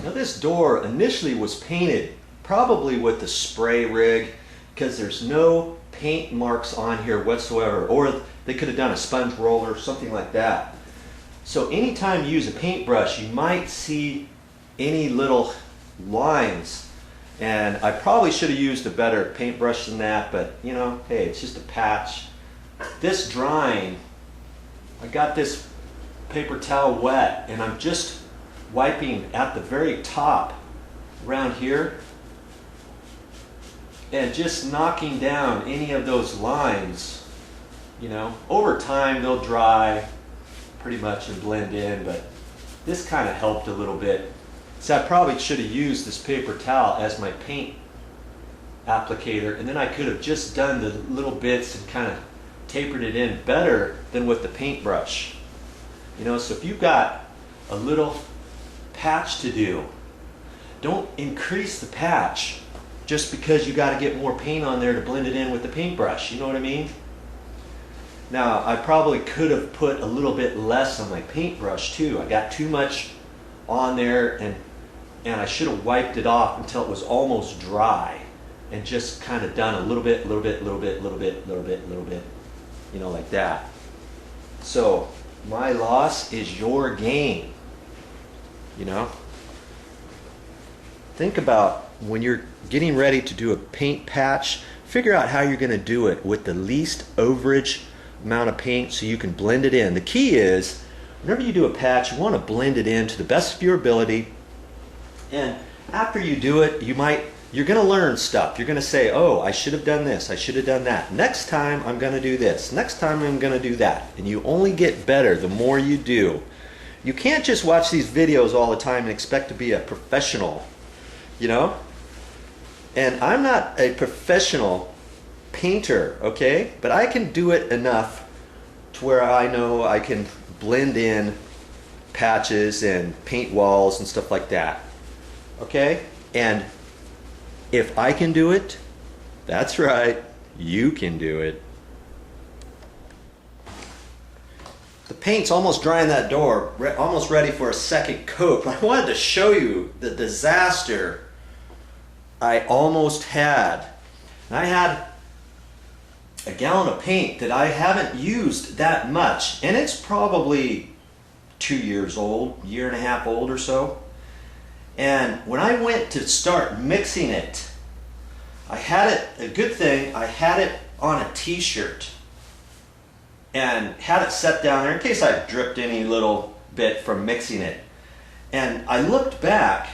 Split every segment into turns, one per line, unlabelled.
Now this door initially was painted probably with the spray rig because there's no paint marks on here whatsoever, or they could have done a sponge roller, something like that. So anytime you use a paintbrush, you might see any little lines, and I probably should have used a better paintbrush than that, but you know, hey, it's just a patch. This drying, I got this paper towel wet and I'm just wiping at the very top around here and just knocking down any of those lines. You know, over time they'll dry pretty much and blend in, but this kind of helped a little bit. So I probably should have used this paper towel as my paint applicator, and then I could have just done the little bits and kind of tapered it in better than with the paintbrush. You know, so if you've got a little patch to do, don't increase the patch just because you got to get more paint on there to blend it in with the paintbrush. You know what I mean? Now, I probably could have put a little bit less on my paintbrush too. I got too much on there, and I should have wiped it off until it was almost dry and just kind of done a little bit, little bit, little bit, little bit, little bit, little bit, you know, like that. So my loss is your gain. You know, think about when you're getting ready to do a paint patch, figure out how you're going to do it with the least overage amount of paint so you can blend it in. The key is, whenever you do a patch, you want to blend it in to the best of your ability, and after you do it, you're going to learn stuff. You're going to say, oh, I should have done this, I should have done that. Next time I'm going to do this, next time I'm going to do that. And you only get better the more you do. You can't just watch these videos all the time and expect to be a professional, you know? And I'm not a professional painter, okay? But I can do it enough to where I know I can blend in patches and paint walls and stuff like that, okay? And if I can do it, that's right, you can do it. The paint's almost dry in that door, almost ready for a second coat. But I wanted to show you the disaster I almost had. And I had a gallon of paint that I haven't used that much, and it's probably 2 years old, year and a half old or so. And when I went to start mixing it, I had it, a good thing, I had it on a t-shirt and had it set down there in case I dripped any little bit from mixing it. And I looked back,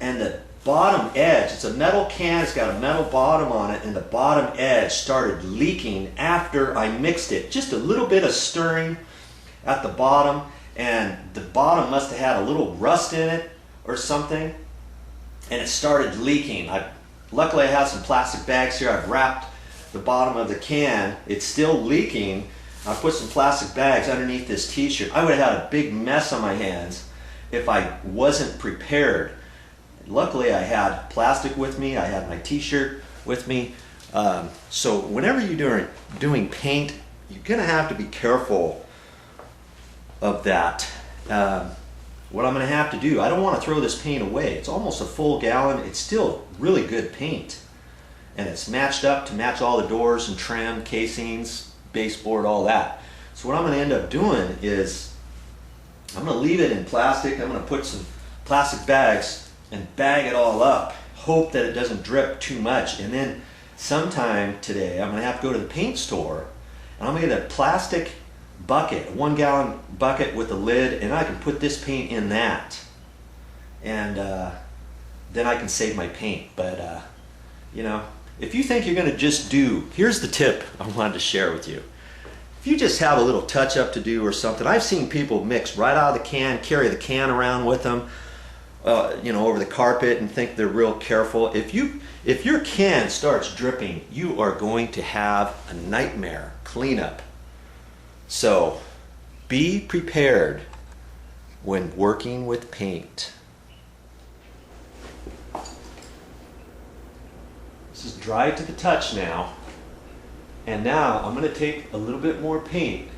and the bottom edge, it's a metal can, it's got a metal bottom on it, and the bottom edge started leaking after I mixed it. Just a little bit of stirring at the bottom, and the bottom must have had a little rust in it or something, and it started leaking. Luckily I have some plastic bags here. I've wrapped the bottom of the can. It's still leaking. I put some plastic bags underneath this t-shirt. I would have had a big mess on my hands if I wasn't prepared. Luckily I had plastic with me, I had my t-shirt with me. So whenever you're doing paint, you're gonna have to be careful of that. What I'm gonna have to do, I don't want to throw this paint away. It's almost a full gallon. It's still really good paint, and it's matched up to match all the doors and trim, casings, baseboard, all that. So what I'm gonna end up doing is I'm gonna leave it in plastic. I'm gonna put some plastic bags and bag it all up, hope that it doesn't drip too much. And then sometime today I'm gonna have to go to the paint store, and I'm gonna get a plastic bucket, a 1 gallon bucket with a lid, and I can put this paint in that, and then I can save my paint. But you know, if you think you're gonna just do, here's the tip I wanted to share with you. If you just have a little touch up to do or something, I've seen people mix right out of the can, carry the can around with them, you know, over the carpet, and think they're real careful. If your can starts dripping, you are going to have a nightmare cleanup. So be prepared when working with paint. This is dry to the touch now. And now I'm going to take a little bit more paint.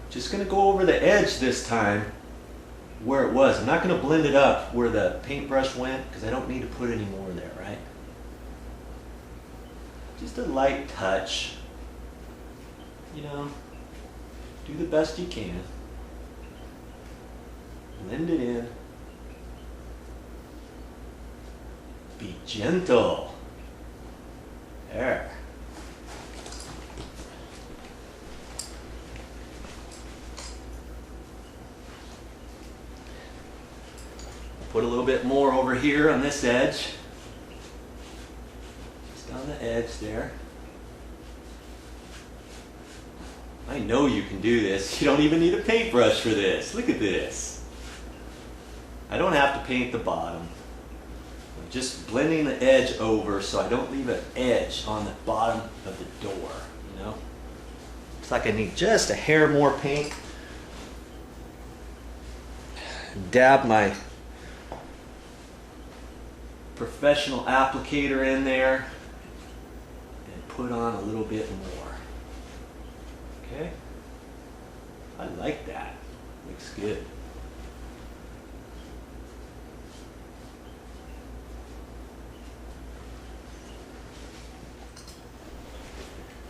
Just going to go over the edge this time where it was. I'm not going to blend it up where the paintbrush went because I don't need to put any more there, right? Just a light touch. You know, do the best you can. Blend it in. Be gentle. There. Put a little bit more over here on this edge. Just on the edge there. I know you can do this. You don't even need a paintbrush for this. Look at this. I don't have to paint the bottom. I'm just blending the edge over so I don't leave an edge on the bottom of the door, you know? Looks like I need just a hair more paint. Dab my professional applicator in there and put on a little bit more. Okay? I like that. Looks good.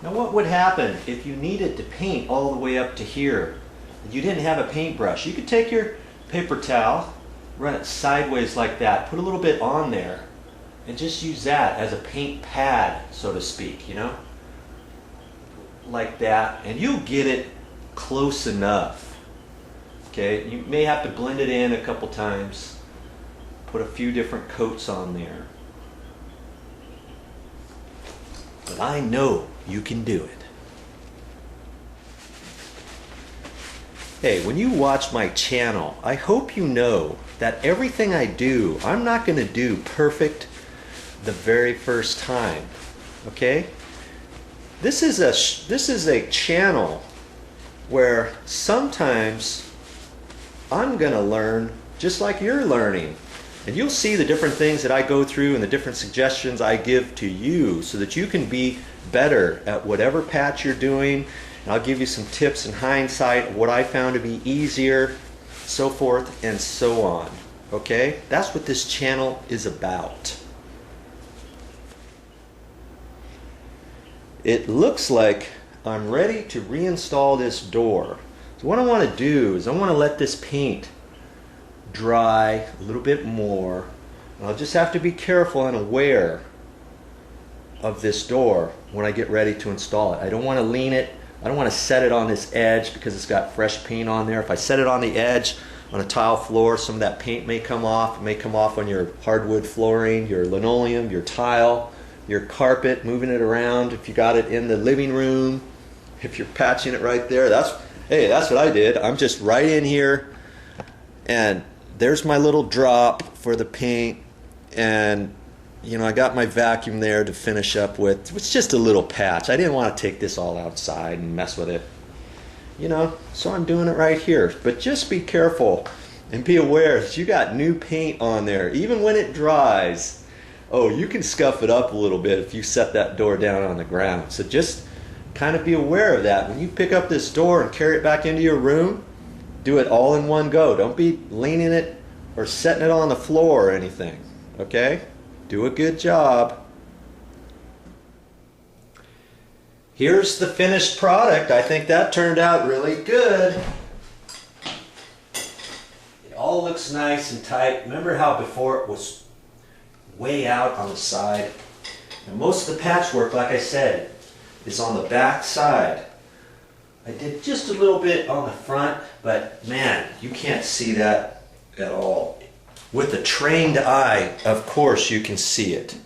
Now what would happen if you needed to paint all the way up to here and you didn't have a paintbrush? You could take your paper towel, run it sideways like that, put a little bit on there, and just use that as a paint pad, so to speak, you know? Like that, and you'll get it close enough. Okay, you may have to blend it in a couple times, put a few different coats on there. But I know you can do it. Hey, when you watch my channel, I hope you know that everything I do, I'm not going to do perfect the very first time. Okay? This is a channel where sometimes I'm going to learn just like you're learning. And you'll see the different things that I go through and the different suggestions I give to you so that you can be better at whatever patch you're doing. And I'll give you some tips in hindsight of what I found to be easier, so forth and so on. Okay? That's what this channel is about. It looks like I'm ready to reinstall this door. So what I want to do is I want to let this paint dry a little bit more. And I'll just have to be careful and aware of this door when I get ready to install it. I don't want to lean it. I don't want to set it on this edge because it's got fresh paint on there. If I set it on the edge on a tile floor, some of that paint may come off. It may come off on your hardwood flooring, your linoleum, your tile, your carpet, moving it around. If you got it in the living room, if you're patching it right there, hey, that's what I did. I'm just right in here, and there's my little drop for the paint, and you know, I got my vacuum there to finish up with. It's just a little patch. I didn't want to take this all outside and mess with it. You know, so I'm doing it right here. But just be careful and be aware that you got new paint on there. Even when it dries, oh, you can scuff it up a little bit if you set that door down on the ground. So just kind of be aware of that. When you pick up this door and carry it back into your room, do it all in one go. Don't be leaning it or setting it on the floor or anything. Okay? Do a good job. Here's the finished product. I think that turned out really good. It all looks nice and tight. Remember how before it was way out on the side? And most of the patchwork, like I said, is on the back side. I did just a little bit on the front, but man, you can't see that at all. With a trained eye, of course you can see it.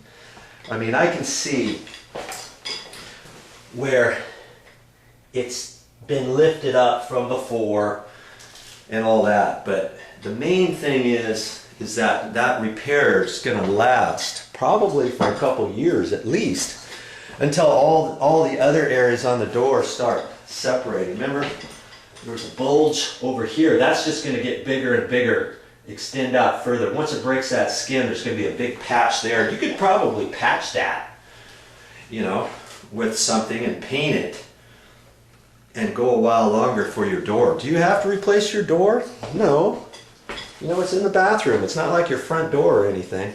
I mean, I can see where it's been lifted up from before and all that, but the main thing is that that repair is going to last probably for a couple years at least, until all the other areas on the door start separating. Remember, there's a bulge over here. That's just going to get bigger and bigger, extend out further. Once it breaks that skin, there's going to be a big patch there. You could probably patch that, you know, with something and paint it and go a while longer for your door. Do you have to replace your door? No. You know, it's in the bathroom. It's not like your front door or anything.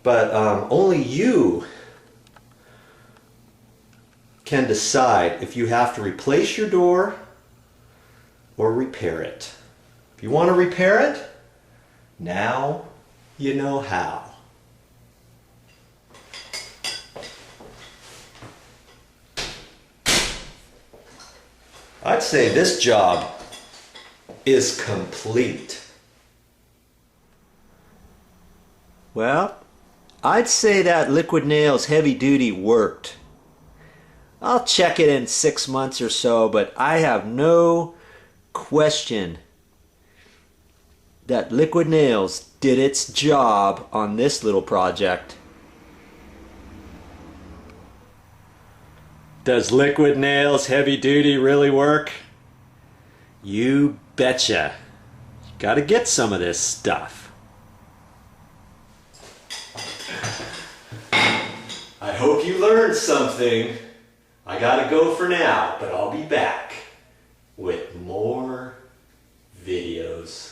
But only you can decide if you have to replace your door or repair it. If you want to repair it, now you know how. I'd say this job is complete. Well, I'd say that Liquid Nails Heavy Duty worked. I'll check it in 6 months or so, but I have no question that Liquid Nails did its job on this little project. Does Liquid Nails Heavy Duty really work? You betcha. You gotta get some of this stuff. I hope you learned something. I gotta go for now, but I'll be back with more videos.